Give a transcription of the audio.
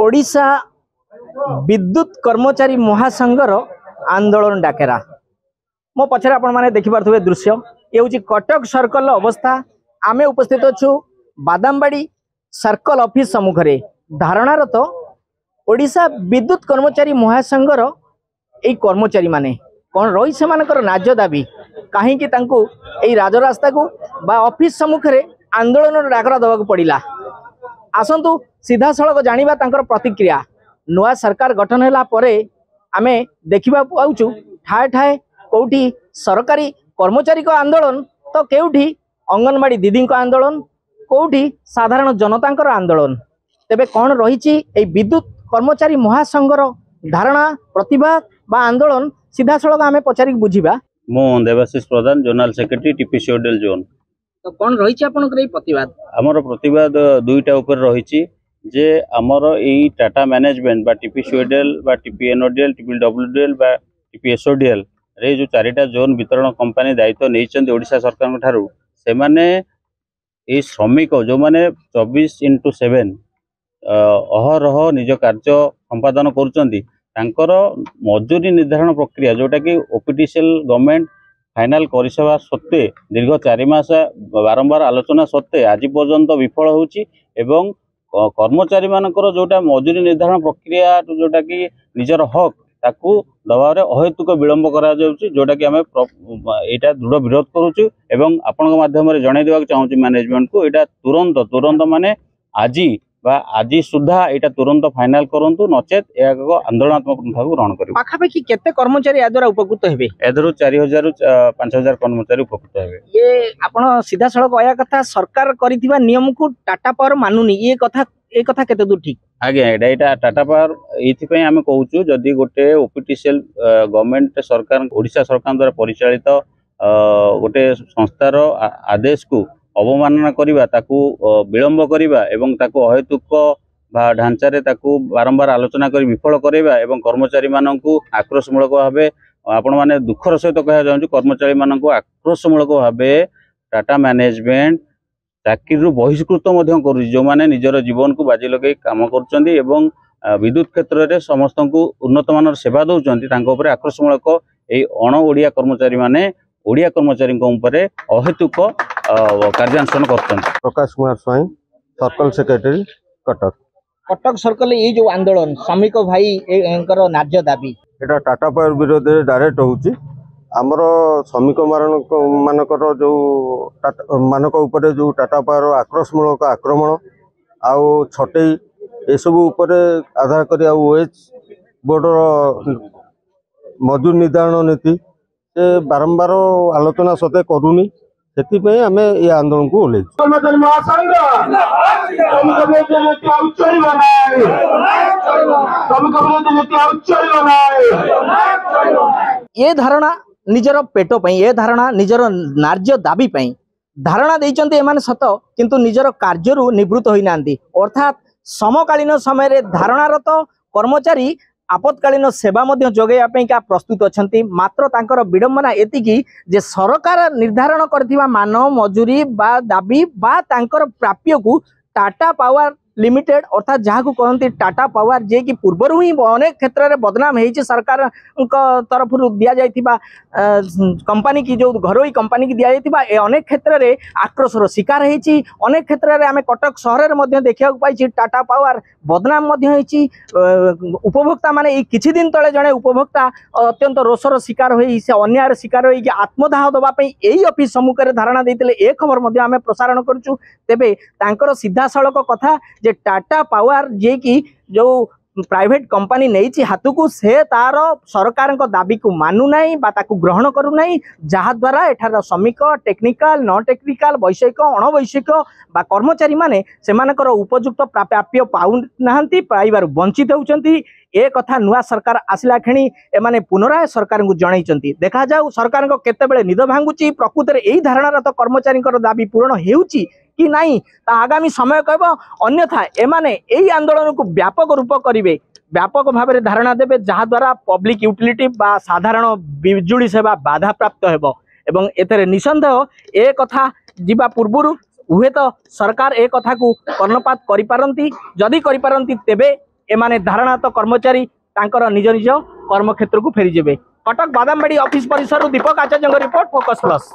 ओडिशा विद्युत कर्मचारी महासंघर आंदोलन डाकेरा मो पछरे आपण माने देखि पारथुबे दृश्य ये हूँ कटक सर्कल अवस्था। आमे उपस्थित अच्छु बादामबाड़ी सर्कल ऑफिस सम्मुखरे धारणारत ओडिशा विद्युत कर्मचारी महासंघर यही कर्मचारी माने कौन रही से न्याय दाबी कहीं राजरास्ता को बा ऑफिस सम्मुखरे आंदोलन डाकरा दवाक पड़ा। आसतु सीधा सड़क जानिबा तांकर प्रतिक्रिया। नुआ सरकार गठन होला परे आमे देखिबा पाउछु ठाए ठाए कोठी सरकारी कर्मचारी को आंदोलन तो केउठी अंगनवाड़ी दीदी को आंदोलन कोठी साधारण जनता आंदोलन। तेबे कौन रही विद्युत कर्मचारी महासंघर धारणा प्रतिवाद बा आंदोलन सीधा सड़क आमे पचारिक बुझिबा। मो देवाशीष प्रधान जोनाल सेक्रेटरी टीपीसीओडीएल जोन। तो कौन रही आपनकर प्रतिवाद? आमर प्रतिवाद दुईटा ऊपर रही जे आमर यही टाटा मैनेजमेंट बा टीपीसीओडीएल बा टीपीएनओडीएल टीपीडब्ल्यूडीएल बा टीपीएसओडीएल रे जो चारिटा जोन वितरण कंपनी दायित्व नहीं ओडिशा सरकार ठारू से माने ए श्रमिक जो माने 24/7 अहरह निज कार्य संपादन कर मजूरी निर्धारण प्रक्रिया जोटा कि ओपीटीसीएल गवर्नमेंट फाइनाल करवा सत्वे दीर्घ 4 मास बारंबार आलोचना सत्वे आज पर्यंत विफल होउची एवं कर्मचारी मानकर जोटा मजूरी निर्धारण प्रक्रिया जोटा कि निजर हक ताकू दबाव अहेतुक विलंब करा जाउची जोटा कि आमे एटा दृढ़ विरोध करूछु एवं आपन माध्यम जणाई देबाक चाहूची मैनेजमेंट को एटा तुरंत माने आज सुधा यहाँ तुरंत फाइनाल करंतु नचेत एक आंदोलनात्मक पंथा ग्रहण करिबो। पाखापाखि केते कर्मचारी या द्वारा उपकृत हेबे? एदरो 4000 रु 5000 कर्मचारी उपकृत हेबे। ये आपण सीधा सड़क आया कथा सरकार करिथिबा नियम को टाटा पावर मानुनी ये कथा केते दूर ठीक? आगे एटा टाटा पावर एथि पय आमे कहूछु जदी गोटे ओपीटीसीएल गवर्नमेंट सरकार ओडिशा सरकार द्वारा परिचालित गोटे संस्थार आदेश को अवमानना करिबा ताकू विलंब करिबा एवं ताकू अहेतुक ढांचारे ताकू बारंबार आलोचना करी विफल करिबा एवं कर्मचारी माननकू आक्रोशमूलक भाबे आपण माने दुखर सहित कहा जाउछु कर्मचारी माननकू आक्रोशमूलक भाबे टाटा मैनेजमेंट चाकरी बहिष्कृत करुछि जो माने निजर जीवन को बाजी लगे काम करुछन्ती एवं विद्युत क्षेत्र में समस्त को उन्नत मानर सेवा दउछन्ती तांको ऊपर आक्रोशमूलक एई अण ओडिया कर्मचारी माने ओडिया कर्मचारी ऊपर अहेतुक कार्यानुष्ठान करछन्ती। Prakash Kumar Swain circle secretary Cuttack circle ये जो आंदोलन श्रमिक भाई एंकर न्याय दाबी एटा टाटा पावर विरोध में डायरेक्ट होउची। आमर श्रमिक मानकर जो मानक ऊपर जो टाटा पावर आक्रोशमूलक आक्रमण आउ छटई ये सब ऊपर आधार कर ओएच बोर्डर मजूर निर्धारण नीति से बारंबार आलोचना सत्वे करूनी से आम ये आंदोलन को ओल्लैचु। ये धारणा निजर पेट पई ये धारणा निजर न्याय दाबी पई धारणा देइचंती एमाने सत किंतु निजर कार्यरु निवृत्त होई नांती अर्थात समकालीन समय धारणारत कर्मचारी आपत्कालीन सेवा जोगैया का प्रस्तुत अछंती। मात्र तांकर विडंबना एतिकी जे सरकार निर्धारण करथिबा मान मजूरी बा दाबी बा तांकर प्राप्य को टाटा पावर लिमिटेड अर्थात जहाँ को कहते टाटा पावर जे कि पूर्वर ही अनेक क्षेत्र में बदनाम है सरकार तरफ दि जाइथिबा कंपनी की जो घरोई कंपनी की दि जाइथिबा अनेक क्षेत्र में आक्रोशर शिकार होती। अनेक क्षेत्र में आम कटक सहर में देखा पाई टाटा पावर बदनाम उपभोक्ता माने किछि दिन तले जड़े उपभोक्ता अत्यंत रोषर शिकार होई से अन्यायर शिकार होई आत्मदाह दवाई यही ऑफिस सम्मुख में धारणा देते ये खबर आम प्रसारण करूँ। तेबे तांकर सीधा सड़क कथा जे टाटा पावर जे कि जो प्राइवेट कंपनी नहीं हाथ को से तार सरकार दाबी को मानु नहीं बा ताकू ग्रहण करू नहीं जहा द्वारा एठार श्रमिक टेक्निकल नॉन टेक्निकल वैषयिक अणवैषयिक बा कर्मचारी माने सेमानकर उपयुक्त प्राप्य पाउ नाहंती पाइबार वंचित होउचंती। ए कथा नुआ सरकार आसिला खेणी एमाने पुनराय सरकार को जनईचंती। देखा जाऊ सरकार को केतेबेले निद भांगुची प्रकृत में यही धारणारत कर्मचारी दाबी पूरण हेउची कि नहीं आगामी समय कहब अन्यथा एमाने यही आंदोलन को व्यापक रूप करेंगे व्यापक भाव में धारणा देवे जहाँ द्वारा पब्लिक यूटिलिटी बा साधारण बिजुली सेवा बाधा प्राप्त हेबो एवं एथरे निसंदेह ए कथा जीवा पूर्व हुए तो सरकार ए कथा को कर्णपात करि पारंती जदि करि पारंती तेबे एमाने धारणारत कर्मचारी तांकर निज निज कर्मक्षेत्र को फेरीजे। कटक बादामबाड़ी ऑफिस परिसर दीपक आचार्य रिपोर्ट, फोकस प्लस।